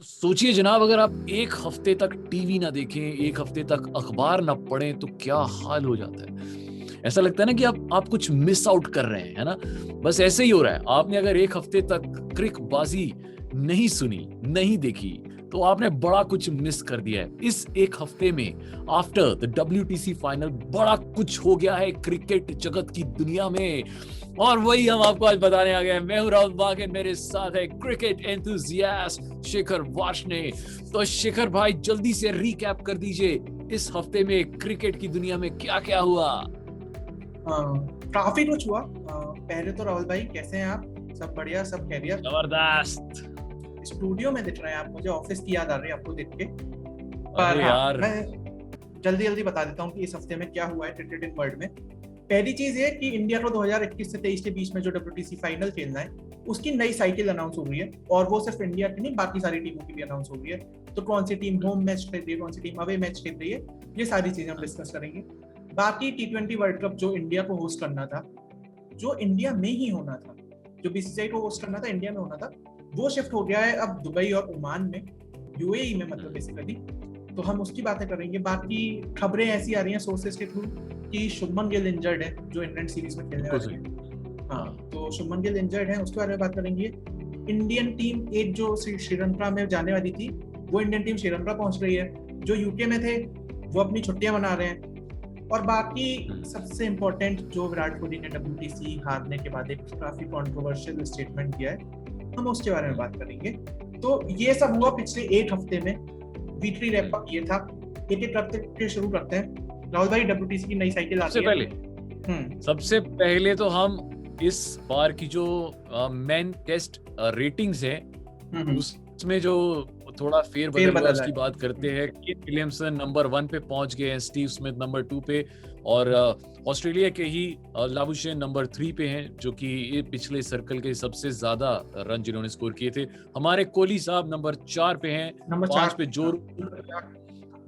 सोचिए जनाब, अगर आप एक हफ्ते तक टीवी ना देखें, एक हफ्ते तक अखबार ना पढ़ें तो क्या हाल हो जाता है। ऐसा लगता है ना कि आप कुछ मिस आउट कर रहे हैं, है ना। बस ऐसे ही हो रहा है। आपने अगर एक हफ्ते तक क्रिकबाजी नहीं सुनी, नहीं देखी, तो आपने बड़ा कुछ मिस कर दिया है। इस एक हफ्ते में आफ्टर द WTC फाइनल बड़ा कुछ हो गया है क्रिकेट जगत की दुनिया में, और वही हम आपको आज बताने आ गए हैं। मैं हूं राहुल बाग, मेरे साथ है क्रिकेट एंथुसियास्ट शिखर वार्ष्णे। तो शिखर भाई, जल्दी से रिकैप कर दीजिए इस हफ्ते में क्रिकेट की दुनिया में क्या क्या हुआ। काफी कुछ हुआ। पहले तो राहुल भाई, कैसे हैं आप? सब बढ़िया, सब खैरियत? जबरदस्त। स्टूडियो में दिख रहे हैं आप मुझे, ऑफिस की याद आ रही है आपको देख के। पर अरे हाँ, यार, मैं जल्दी जल्दी बता देता हूँ कि इस हफ्ते में क्या हुआ है क्रिकेट इन वर्ल्ड में। पहली चीज ये कि इंडिया को 2021 से 23 के बीच में जो WTC फाइनल खेलना है, उसकी नई साइकिल अनाउंस हो गई है। और वो सिर्फ इंडिया की नहीं, बाकी सारी टीमों की भी अनाउंस हो गई है। तो कौन सी टीम होम मैच खेल रही है, कौन सी टीम अवे मैच खेल रही है, ये सारी चीजें हम डिस्कस करेंगे। बाकी T20 वर्ल्ड कप जो इंडिया को होस्ट करना था, जो इंडिया में ही होना था, जो BCCI को होस्ट करना था इंडिया में होना था, वो शिफ्ट हो गया है अब दुबई और ओमान में, UAE में, मतलब बेसिकली। तो हम उसकी बातें करेंगे। बाकी खबरें ऐसी आ रही हैं सोर्सेज के थ्रू कि शुभमन गिल इंजर्ड है, जो इंग्लैंड सीरीज में खेलने वाले हैं। हाँ, तो शुभमन गिल इंजर्ड है, उसके बारे में बात करेंगे। इंडियन टीम एक जो श्रीलंका में जाने वाली थी, वो इंडियन टीम श्रीलंका पहुंच रही है। जो यूके में थे, वो अपनी छुट्टियां मना रहे हैं। और बाकी सबसे इम्पोर्टेंट, जो विराट कोहली ने WTC हारने के बाद एक काफी कंट्रोवर्शियल स्टेटमेंट किया है, हम उसके बारे में बात करेंगे। तो ये सब हुआ पिछले एक हफ्ते में। वीकली रैप अप ये था। एक एक करते शुरू करते हैं। राहुल भाई, WTC की नई साइकिल आती है। सबसे पहले तो हम इस बार की जो मेन टेस्ट रेटिंग्स है, उसमें जो थोड़ा फेरबदल हुआ उसकी बात करते हैं। केन विलियमसन नंबर 1 पे पहुंच गए हैं, स्टीव स्मिथ नंबर 2 पे, और ऑस्ट्रेलिया के ही लाबुशेन नंबर 3 पे हैं, जो कि पिछले सर्कल के सबसे ज्यादा रन जिन्होंने स्कोर किए थे। हमारे कोहली साहब नंबर 4 पे हैं, 5 पे जोर,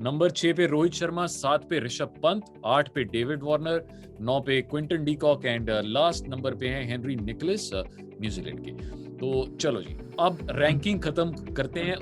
नंबर 6 पे रोहित शर्मा, 7 पे ऋषभ पंत, 8 पे डेविड वार्नर, 9 पे Quinton de Kock, and last number पे हैं हेनरी निकोलस न्यूजीलैंड के। तो चलो जी, अब रैंकिंग खत्म करते हैं,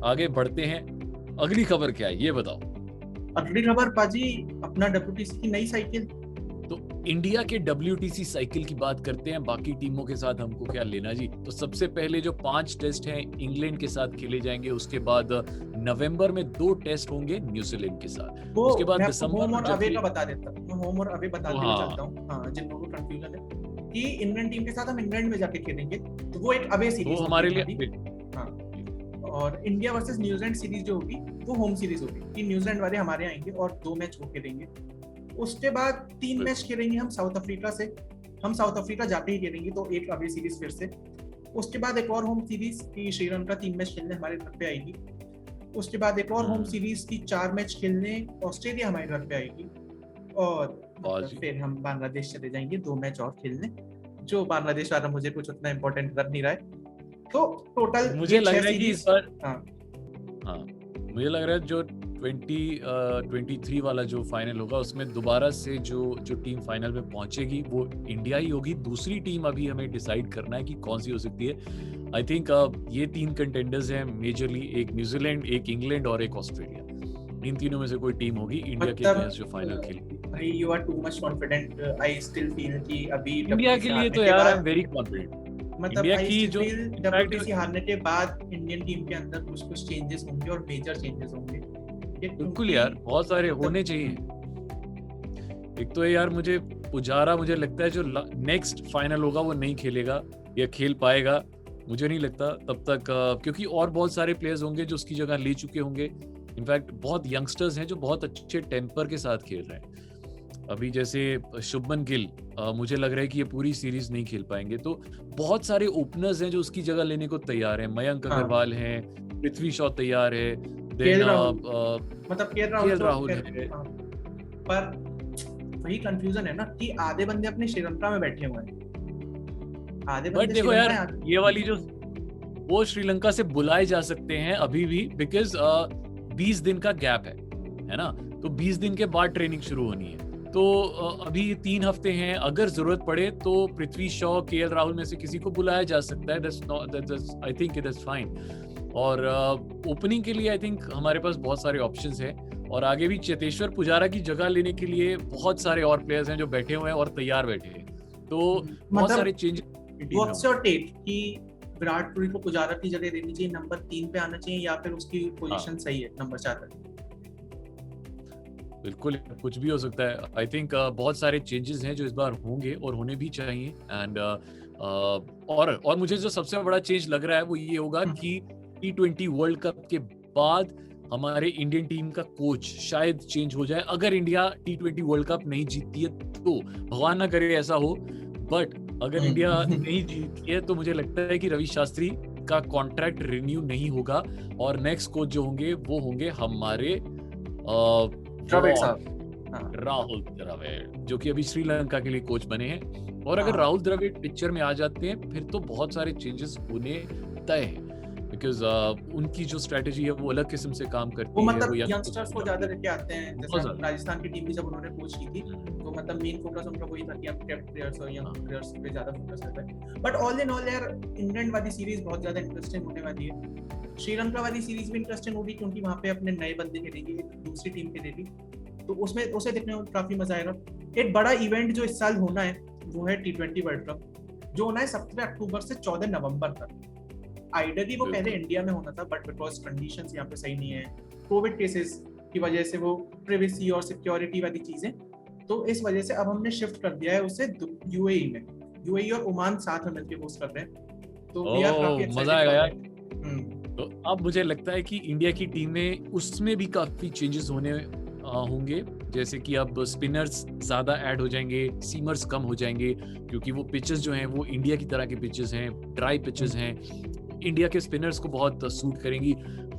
आगे बढ़ते हैं। अगली खबर क्या है ये बताओ। अगली खबर पाजी, अपना WTC की नई साइकिल। तो इंडिया के WTC साइकिल की बात करते हैं, बाकी टीमों के साथ हमको क्या लेना जी। तो सबसे पहले जो 5 टेस्ट हैं इंग्लैंड के साथ खेले जाएंगे, उसके बाद नवंबर में 2 टेस्ट होंगे न्यूजीलैंड के साथ, उसके बाद दिसंबर होम और अवे का बता देता हूँ, होम और अवे बताते हुए चलता हूँ। हाँ, जिन लोगों को कंफ्यूजन है कि इंग्लैंड टीम के साथ हम इंग्लैंड में जाके खेलेंगे, तो वो एक अवे सीरीज हमारे लिए। हाँ, और इंडिया वर्सेस न्यूजीलैंड सीरीज जो होगी, वो होम सीरीज होगी कि न्यूजीलैंड वाले हमारे आएंगे और 2 मैच वो खेलेंगे। उसके बाद 3 मैच खेलेंगे हम साउथ अफ्रीका से। हम साउथ अफ्रीका जाके ही खेलेंगे, तो एक अवे सीरीज फिर से। उसके बाद एक और होम सीरीज की श्रीलंका 3 मैच खेलने हमारे घर पे आएगी। उसके बाद एक और होम सीरीज की 4 मैच खेलने ऑस्ट्रेलिया हमारे घर पे आएगी। और फिर हम बांग्लादेश चले जाएंगे 2 मैच और खेलने, जो बांग्लादेश वाला मुझे कुछ उतना इम्पोर्टेंट कर नहीं रहा है। तो टोटल मुझे लग रहा है कि इस बार मुझे लग रहा है जो 2023 वाला जो फाइनल होगा, उसमें दोबारा से जो टीम फाइनल में पहुंचेगी वो इंडिया ही होगी। दूसरी टीम अभी हमें डिसाइड करना है कि कौन सी हो सकती है। आई थिंक ये 3 कंटेंडर्स हैं मेजरली, एक न्यूजीलैंड, एक इंग्लैंड और एक ऑस्ट्रेलिया। इन तीनों में से कोई टीम होगी इंडिया के अगेंस्ट जो फाइनल खेलेगी। भाई, you are too much confident. I still feel कि अभी इंडिया के लिए तो यार आई एम वेरी कॉन्फिडेंट। मतलब इंडिया की जो WTC हारने के बाद इंडियन टीम के अंदर कुछ चेंजेस होंगे, और मेजर चेंजेस होंगे। बिल्कुल यार, बहुत सारे होने चाहिए। एक तो यार मुझे पुजारा, मुझे लगता है जो नेक्स्ट फाइनल होगा वो नहीं खेलेगा या खेल पाएगा, मुझे नहीं लगता तब तक, क्योंकि और बहुत सारे प्लेयर्स होंगे जो उसकी जगह ले चुके होंगे। इनफैक्ट बहुत यंगस्टर्स हैं जो बहुत अच्छे टेम्पर के साथ खेल रहे हैं। अभी जैसे शुभमन गिल, मुझे लग रहा है कि ये पूरी सीरीज नहीं खेल पाएंगे। तो बहुत सारे ओपनर्स हैं जो उसकी जगह लेने को तैयार हैं। मयंक अग्रवाल हैं, पृथ्वी शॉ तैयार है, केएल राहुल है। पर वही कंफ्यूजन है ना कि आधे बंदे अपने श्रीलंका में बैठे हुए हैं, आधे बंदे देखो यार, ये वाली जो वो श्रीलंका से बुलाए जा सकते हैं अभी भी, बिकॉज 20 दिन का गैप है ना। तो 20 दिन के बाद ट्रेनिंग शुरू होनी है। तो अभी 3 हफ्ते हैं, अगर जरूरत पड़े तो पृथ्वी शॉ, केएल राहुल में से किसी को बुलाया जा सकता है, that's I think that's fine. और ओपनिंग के लिए आई थिंक हमारे पास बहुत सारे ऑप्शंस हैं, और आगे भी चेतेश्वर पुजारा की जगह लेने के लिए बहुत सारे और प्लेयर्स हैं जो बैठे हुए हैं और तैयार बैठे हैं, तो बहुत सारे चेंजेस। कि विराट कोहली को पुजारा की जगह देनी चाहिए, नंबर 3 पे आना चाहिए, या फिर उसकी पोजीशन सही है नंबर 4 पे? बिल्कुल कुछ भी हो सकता है। आई थिंक बहुत सारे चेंजेस हैं जो इस बार होंगे और होने भी चाहिए। एंड और मुझे जो सबसे बड़ा चेंज लग रहा है वो ये होगा कि T20 वर्ल्ड कप के बाद हमारे इंडियन टीम का कोच शायद चेंज हो जाए। अगर इंडिया T20 वर्ल्ड कप नहीं जीतती है तो, भगवान ना करे ऐसा हो, बट अगर इंडिया नहीं जीतती है तो मुझे लगता है कि रवि शास्त्री का कॉन्ट्रैक्ट रिन्यू नहीं होगा, और नेक्स्ट कोच जो होंगे वो होंगे हमारे राहुल द्रविड़, जो कि अभी श्रीलंका के लिए कोच बने हैं। और अगर राहुल द्रविड़ पिक्चर में आ जाते हैं फिर तो बहुत सारे चेंजेस होने तय हैं, बिकॉज उनकी जो स्ट्रेटेजी है वो अलग किस्म से काम करती है। मतलब यंगस्टर्स को ज्यादा लेके आते हैं, जैसे राजस्थान की टीम भी जब उन्होंने कोच की थी तो मतलब मेन फोकस उनका वही था कि आप टेस्ट प्लेयर्स और यंग प्लेयर्स पे ज्यादा फोकस करते हैं। बट ऑल इन ऑल यार, इंग्लैंड वाली सीरीज बहुत ज्यादा इंटरेस्टिंग होने वाली है। श्रीलंका वाली सीरीज भी इंटरेस्टिंग होगी क्योंकि वहां पे अपने नए बंदे खेलेंगे दूसरी टीम के लिए, तो उसमें उसे देखने में काफी मजा आएगा। एक बड़ा इवेंट जो इस साल होना है वो है T20 वर्ल्ड कप, जो होना है 17 अक्टूबर से 14 नवंबर तक। आइडियली वो पहले इंडिया में होना था, बट बिकॉज कंडीशंस यहाँ पे सही नहीं है, कोविड केसेस की वजह से, वो प्राइवेसी और सिक्योरिटी वाली चीजें, तो इस वजह से अब हमने शिफ्ट कर दिया है उसे यूएई में। यूएई और ओमान साथ में मिलकर होस्ट कर रहे हैं, तो यार काफी मजा आएगा यार। तो अब मुझे लगता है कि इंडिया की टीम में उसमें भी काफी चेंजेस होने होंगे, जैसे कि अब स्पिनर्स ज्यादा ऐड हो जाएंगे, सीमर्स कम हो जाएंगे, क्योंकि वो पिचेस जो हैं वो इंडिया की तरह के पिचेस हैं, ड्राई पिचेस हैं, इंडिया के स्पिनर्स को बहुत सूट करेंगी।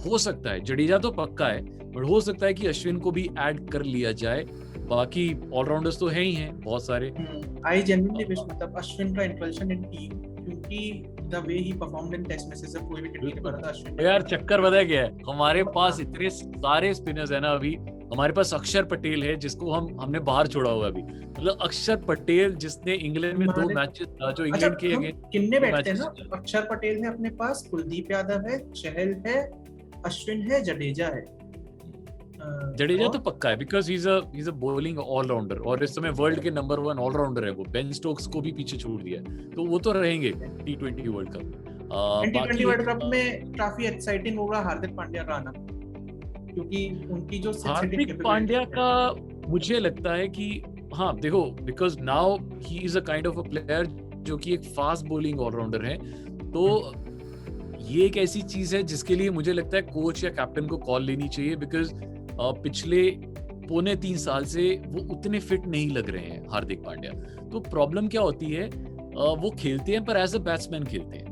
हो सकता है जडेजा तो पक्का है, पर हो सकता है कि अश्विन को भी ऐड कर लिया जाए। बाकी ऑलराउंडर्स तो हैं ही हैं बहुत सारे। आई जेन्युइनली विश मतलब अश्विन का इंक्लूजन इन टीम, क्योंकि the way he performed in test matches से कोई विकेट नहीं पड़ा था अश्विन। यार चक्कर बता क्या है, हमारे पास इतने सारे स्पिनर्स है ना, अभी हमारे पास अक्षर पटेल है जिसको हमने बाहर छोड़ा हुआ अभी। मतलब अक्षर पटेल जिसने इंग्लैंड में 2 मैचेस जो इंग्लैंड के कितने बैठते हैं ना, अक्षर पटेल है अपने पास, कुलदीप यादव है, चहल है, अश्विन है, जडेजा है। जडेजा तो पक्का है because he is a bowling allrounder, और इस समय वर्ल्ड के नंबर 1 ऑलराउंडर है वो। बेन स्टोक्स को भी पीछे छोड़ दिया है, तो वो तो रहेंगे T20 world cup. T20 world cup में काफी एक्साइटिंग होगा हार्दिक पांड्या का आना, क्योंकि उनकी जो हार्दिक पांड्या का मुझे लगता है कि हाँ देखो, because now he is a kind of a player जो कि एक फास्ट बॉलिंग ऑलराउंडर है, तो ये एक ऐसी चीज है जिसके लिए मुझे लगता है कोच या कैप्टन को कॉल लेनी चाहिए, बिकॉज पिछले 2.5 साल से वो उतने फिट नहीं लग रहे हैं हार्दिक पांड्या। तो प्रॉब्लम क्या होती है, वो खेलते हैं पर एज अ बैट्समैन खेलते हैं।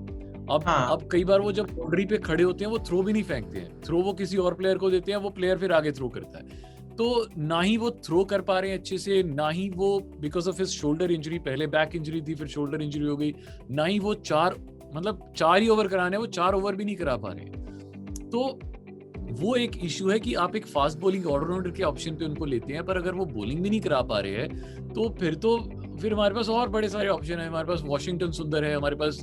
अब कई बार वो जब बाउंड्री पे खड़े होते हैं वो थ्रो भी नहीं फेंकते हैं, थ्रो वो किसी और प्लेयर को देते हैं, वो प्लेयर फिर आगे थ्रो करता है। तो ना ही वो थ्रो कर पा रहे हैं अच्छे से, ना ही वो because of his shoulder injury, पहले बैक इंजरी थी फिर शोल्डर इंजरी हो गई, ना ही वो 4 ही ओवर कराने, वो 4 ओवर भी नहीं करा पा रहे। तो वो एक इशू है कि आप एक फास्ट बॉलिंग ऑलराउंडर के ऑप्शन पे उनको लेते हैं, पर अगर वो बॉलिंग भी नहीं करा पा रहे हैं तो फिर हमारे पास और बड़े सारे ऑप्शन है। हमारे पास वॉशिंगटन सुंदर है, हमारे पास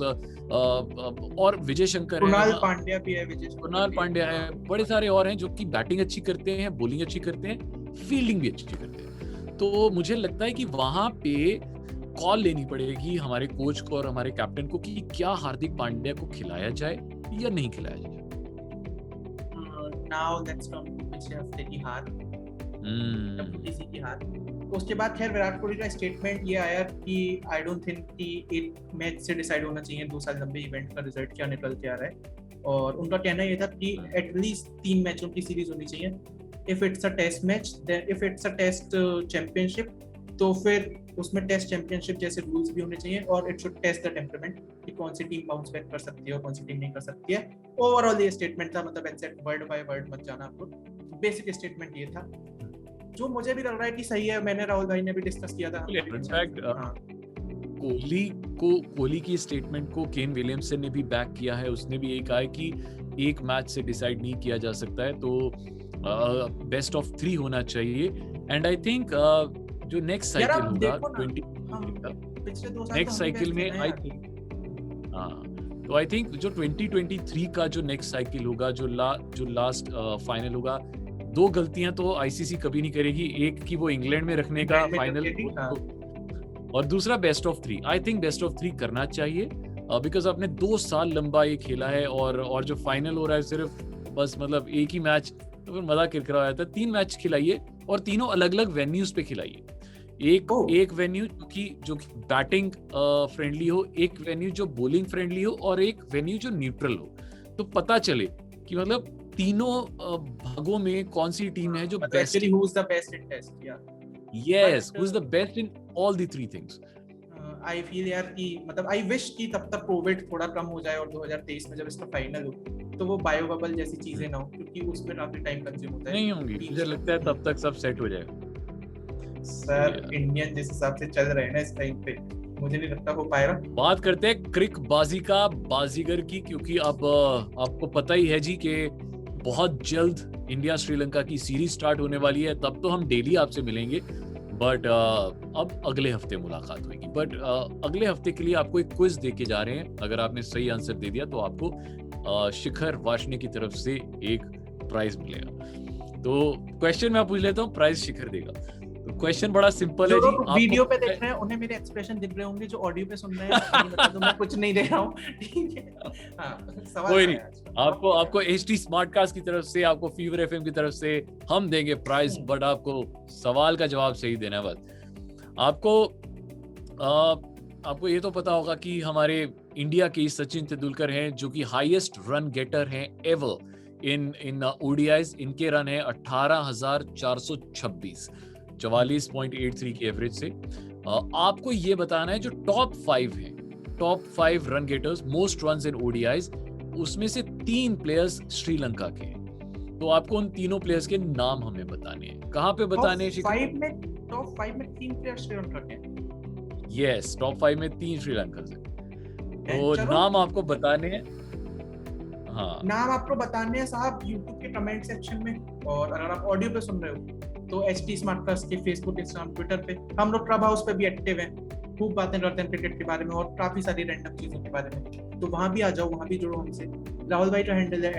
और विजय शंकर है, कुणाल पांड्या भी है, कुणाल पांड्या है, बड़े सारे और हैं जो कि बैटिंग अच्छी करते हैं, बॉलिंग अच्छी करते हैं, फील्डिंग भी अच्छी करते हैं। तो मुझे लगता है कि वहां पे कॉल लेनी पड़ेगी हमारे कोच को और हमारे कैप्टन को कि क्या हार्दिक पांड्या को खिलाया जाए या नहीं खिलाया जाए। Now let's come to पिछले हफ्ते की हार, WTC की हार। उसके बाद खैर विराट कोहली का स्टेटमेंट ये आया कि आई डोंट थिंक कि एक मैच से डिसाइड होना चाहिए 2 साल लंबे इवेंट का रिजल्ट क्या निकल के आ रहा है। और उनका कहना ये था कि एटलीस्ट 3 मैचों की सीरीज होनी चाहिए। If it's a test match, if it's a test championship, तो फिर उसमें टेस्ट चैंपियनशिप जैसे रूल्स भी होने चाहिए, और it should test the temperament कि कौन सी टीम बाउंस बैक कर सकती है और कौन सी टीम नहीं कर सकती है। ओवरऑल ये स्टेटमेंट था, मतलब एनसेट वर्ड बाय वर्ड मत जाना आपको, बेसिक स्टेटमेंट ये था जो मुझे भी लग रहा है कि सही है। मैंने राहुल भाई ने भी डिस्कस किया था। इनफैक्ट कोहली की स्टेटमेंट को केन विलियमसन ने भी बैक किया है। उसने भी यही कहा है कि एक मैच से डिसाइड नहीं किया जा सकता है, तो बेस्ट ऑफ 3 होना चाहिए। एंड आई थिंक जो नेक्स्ट साइकिल होगा 20 पिछले 2 साल नेक्स्ट साइकिल में आई थिंक, तो आई थिंक जो 2023 का जो नेक्स्ट साइकिल होगा, जो लास्ट फाइनल होगा, 2 गलतियां तो आईसीसी कभी नहीं करेगी। एक की वो इंग्लैंड में रखने का फाइनल, और दूसरा best of 3। I think best of 3 करना चाहिए, बिकॉज आपने 2 साल लंबा ये खेला है, और जो फाइनल हो रहा है सिर्फ बस मतलब एक ही मैच, तो फिर मजा किरकिरा हो जाता है। 3 मैच खिलाइए और तीनों अलग अलग वेन्यूज पे खिलाइए। एक वेन्यू जो कि बैटिंग फ्रेंडली हो, एक वेन्यू जो बॉलिंग फ्रेंडली हो, और एक वेन्यू जो न्यूट्रल हो, तो पता चले कि मतलब तीनों भागों में कौन सी टीम है जो बेस्ट है। who is the best in test, yeah. Yes, who is the best in all the 3 things. I feel यार कि मतलब I wish कि तब तक कोविड थोड़ा कम हो जाए, और 2023 में जब इसका फाइनल हो तो वो बायो बबल जैसी चीजें ना हो, क्योंकि उसमें काफी टाइम कंज्यूम होता है। नहीं होंगी, मुझे लगता है तब तक सब सेट हो जाएगा। सर इंडियन जिस हिसाब से चल रहे हैं ना इस टाइम पे, मुझे नहीं लगता हो पाएगा। बात करते हैं क्रिक बाजी का, बाजीगर की, क्योंकि अब आपको पता ही है जी कि बहुत जल्द इंडिया श्रीलंका की सीरीज स्टार्ट होने वाली है। तब तो हम डेली आपसे मिलेंगे, बट अब अगले हफ्ते मुलाकात होगी। बट अगले हफ्ते के लिए आपको एक क्विज देके जा रहे हैं। अगर आपने सही आंसर दे दिया तो आपको शिखर वाशने की तरफ से एक प्राइज मिलेगा। तो क्वेश्चन मैं पूछ लेता हूँ, प्राइज शिखर देगा। तो क्वेश्चन बड़ा सिंपल है जी। जो वीडियो पे देख रहे हैं उन्हें मेरे एक्सप्रेशन दिख रहे होंगे, जो ऑडियो पे सुन रहे हैं बता दो मैं कुछ नहीं दे रहा हूँ, ठीक है। सवाल कोई नहीं, आपको एचटी स्मार्टकास्ट की तरफ से, आपको फीवर एफएम की तरफ से हम देंगे प्राइज, बट आपको सवाल का जवाब सही देना है बस। आपको ये तो पता होगा कि हमारे इंडिया के सचिन तेंदुलकर हैं, जो कि हाईएस्ट रन गेटर हैं एवर इन ओडीआईज। इनके रन है 18,426, 44.83 की एवरेज से। आपको ये बताना है जो top 5 run getters, most runs in ODIs, उसमें से 3 प्लेयर्स श्रीलंका के हैं। तो आपको उन तीनों प्लेयर्स के नाम हमें बताने हैं। कहाँ पे बताने हैं? टॉप 5 में 3 प्लेयर्स श्रीलंका के हैं। यस, टॉप 5 में 3 श्रीलंका से। तो नाम आपको बताने हैं। हाँ, नाम आपको बताने हैं साहब यूट्यूब के कमेंट सेक्शन में, और अगर आप ऑडियो पे सुन रहे हो तो एचटी स्मार्टकास्ट के फेसबुक, इंस्टाग्राम, ट्विटर पे, हम लोग क्लब हाउस पे भी एक्टिव हैं, खूब बातें करते हैं क्रिकेट के बारे में और काफी सारी रैंडम चीजों के बारे में। तो वहां भी आ जाओ, वहां भी जुड़ो हमसे। राहुल भाई का हैंडल है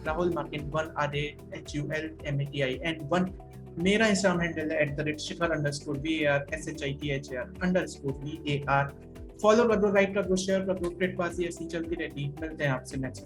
@rahul martin 1RAHULMATIN1। मेरा इंस्टाग्राम हैंडल है @shikhar_VAR_SHITHR_VAR। फॉलो कर दो, लाइक कर दो, शेयर कर दो, क्रिकेट बाजी ऐसी चलती रहती। मिलते हैं आपसे नेक्स्ट।